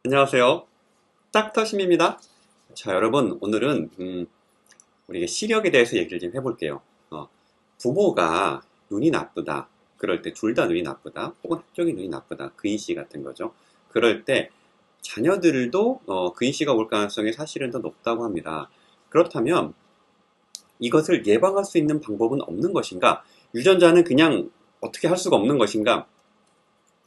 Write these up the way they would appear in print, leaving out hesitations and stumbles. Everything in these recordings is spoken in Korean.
안녕하세요. 닥터심입니다. 자, 여러분, 오늘은 우리가 시력에 대해서 얘기를 좀 해볼게요. 부모가 눈이 나쁘다. 그럴 때 둘 다 눈이 나쁘다. 혹은 한쪽이 눈이 나쁘다. 근시 같은 거죠. 그럴 때 자녀들도 근시가 올 가능성이 사실은 더 높다고 합니다. 그렇다면 이것을 예방할 수 있는 방법은 없는 것인가? 유전자는 그냥 어떻게 할 수가 없는 것인가?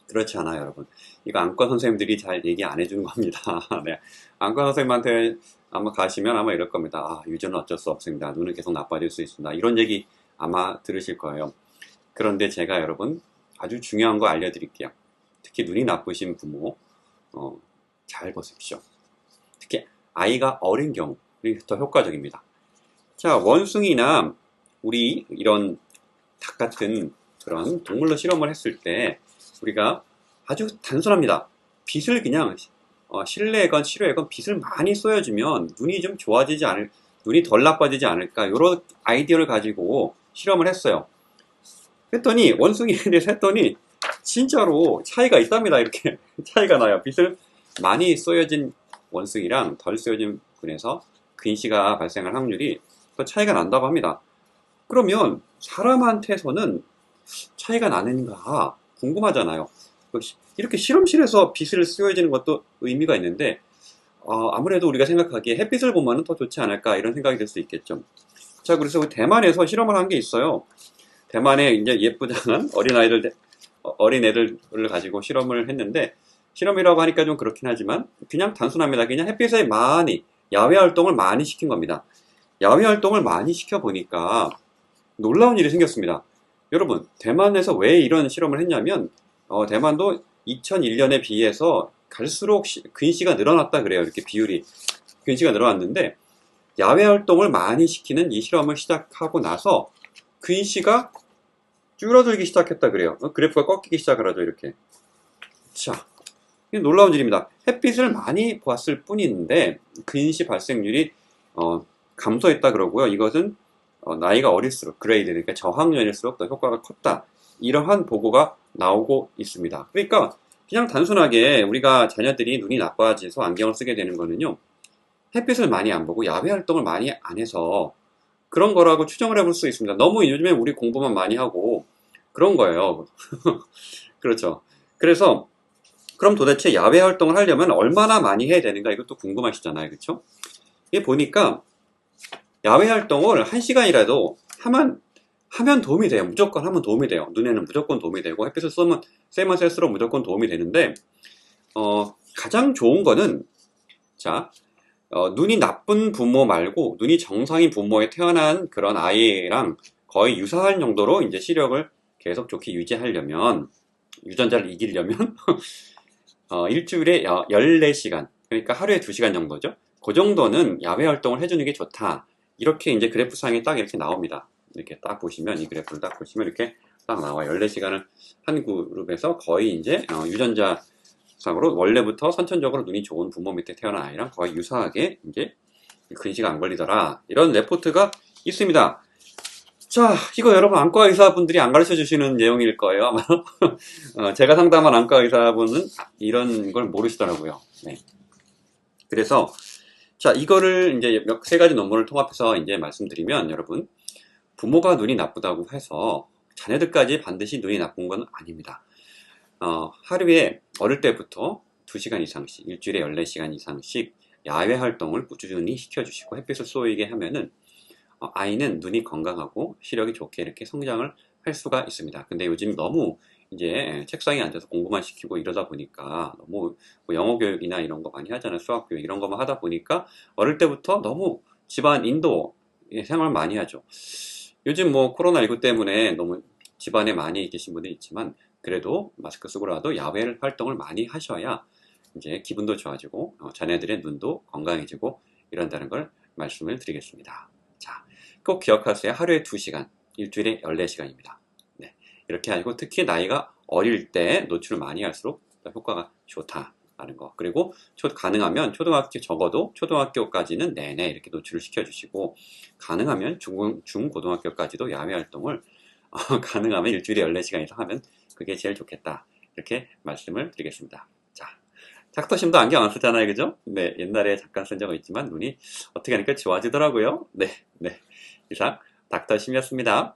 그렇지 않아요, 여러분. 이거 안과 선생님들이 잘 얘기 안 해주는 겁니다. 네. 안과 선생님한테 아마 가시면 아마 이럴 겁니다. 유전은 어쩔 수 없습니다. 눈은 계속 나빠질 수 있습니다. 이런 얘기 아마 들으실 거예요. 그런데 제가 여러분 아주 중요한 거 알려드릴게요. 특히 눈이 나쁘신 부모, 잘 보십시오. 특히 아이가 어린 경우, 더 효과적입니다. 자, 원숭이나 우리 이런 닭 같은 그런 동물로 실험을 했을 때 우리가 아주 단순합니다. 빛을 그냥 실내건 실외건 빛을 많이 쏘여주면 눈이 좀 좋아지지 않을, 눈이 덜 나빠지지 않을까 이런 아이디어를 가지고 실험을 했어요. 했더니 원숭이에 대해서 했더니 진짜로 차이가 있답니다. 이렇게 차이가 나요. 빛을 많이 쏘여진 원숭이랑 덜 쏘여진 군에서 근시가 발생할 확률이 더 차이가 난다고 합니다. 그러면 사람한테서는 차이가 나는가 궁금하잖아요. 이렇게 실험실에서 빛을 쏘여지는 것도 의미가 있는데 아무래도 우리가 생각하기에 햇빛을 보면 더 좋지 않을까 이런 생각이 들 수 있겠죠. 자, 그래서 대만에서 실험을 한 게 있어요. 대만에 이제 예쁘장한 어린애들을 가지고 실험을 했는데, 실험이라고 하니까 좀 그렇긴 하지만 그냥 단순합니다. 그냥 햇빛에 많이 야외 활동을 많이 시킨 겁니다. 야외 활동을 많이 시켜 보니까 놀라운 일이 생겼습니다. 여러분, 대만에서 왜 이런 실험을 했냐면, 대만도 2001년에 비해서 갈수록 근시가 늘어났다 그래요. 이렇게 비율이. 근시가 늘어났는데, 야외 활동을 많이 시키는 이 실험을 시작하고 나서 근시가 줄어들기 시작했다 그래요. 그래프가 꺾이기 시작을 하죠, 이렇게. 자, 이게 놀라운 일입니다. 햇빛을 많이 보았을 뿐인데, 근시 발생률이, 감소했다 그러고요. 이것은 나이가 어릴수록 그레이드, 그러니까 저학년일수록 더 효과가 컸다. 이러한 보고가 나오고 있습니다. 그러니까 그냥 단순하게 우리가 자녀들이 눈이 나빠져서 안경을 쓰게 되는 거는요. 햇빛을 많이 안 보고 야외 활동을 많이 안 해서 그런 거라고 추정을 해볼 수 있습니다. 너무 요즘에 우리 공부만 많이 하고 그런 거예요. 그렇죠. 그래서 그럼 도대체 야외 활동을 하려면 얼마나 많이 해야 되는가 이것도 궁금하시잖아요. 그렇죠? 이게 보니까 야외 활동을 1시간이라도 하면 도움이 돼요. 무조건 하면 도움이 돼요. 눈에는 무조건 도움이 되고 햇빛을 쏘면 쐬면 쐴수록 무조건 도움이 되는데 가장 좋은 거는 자 눈이 나쁜 부모 말고 눈이 정상인 부모에 태어난 그런 아이랑 거의 유사한 정도로 이제 시력을 계속 좋게 유지하려면 유전자를 이기려면 일주일에 14시간 그러니까 하루에 2시간 정도죠. 그 정도는 야외 활동을 해주는 게 좋다. 이렇게 이제 그래프상에 딱 이렇게 나옵니다. 이렇게 딱 보시면 이 그래프를 딱 보시면 이렇게 딱 나와요. 14시간을 한 그룹에서 거의 이제 유전자상으로 원래부터 선천적으로 눈이 좋은 부모 밑에 태어난 아이랑 거의 유사하게 이제 근시가 안 걸리더라. 이런 레포트가 있습니다. 자, 이거 여러분 안과 의사분들이 안 가르쳐 주시는 내용일 거예요, 아마. 제가 상담한 안과 의사분은 이런 걸 모르시더라고요. 네. 그래서 자, 이거를 이제 세 가지 논문을 통합해서 이제 말씀드리면 여러분 부모가 눈이 나쁘다고 해서 자녀들까지 반드시 눈이 나쁜 건 아닙니다. 하루에 어릴 때부터 2시간 이상씩, 일주일에 14시간 이상씩 야외 활동을 꾸준히 시켜주시고 햇빛을 쏘이게 하면은 아이는 눈이 건강하고 시력이 좋게 이렇게 성장을 할 수가 있습니다. 근데 요즘 너무 이제 책상에 앉아서 공부만 시키고 이러다 보니까 너무 뭐 영어 교육이나 이런 거 많이 하잖아요. 수학 교육 이런 거만 하다 보니까 어릴 때부터 너무 집안 인도 생활 많이 하죠. 요즘 뭐 코로나19 때문에 너무 집안에 많이 계신 분들이 있지만 그래도 마스크 쓰고라도 야외 활동을 많이 하셔야 이제 기분도 좋아지고 자녀들의 눈도 건강해지고 이런다는 걸 말씀을 드리겠습니다. 자, 꼭 기억하세요. 하루에 2시간, 일주일에 14시간입니다. 네, 이렇게 하시고 특히 나이가 어릴 때 노출을 많이 할수록 더 효과가 좋다라는 거. 그리고 가능하면 적어도 초등학교까지는 내내 이렇게 노출을 시켜주시고 가능하면 중고등학교까지도 야외 활동을 가능하면 일주일에 14시간 이상 하면 그게 제일 좋겠다. 이렇게 말씀을 드리겠습니다. 자, 닥터심도 안경 안 쓰잖아요, 그죠? 네, 옛날에 잠깐 쓴 적은 있지만 눈이 어떻게 하니까 좋아지더라고요. 네, 네. 이상 닥터심이었습니다.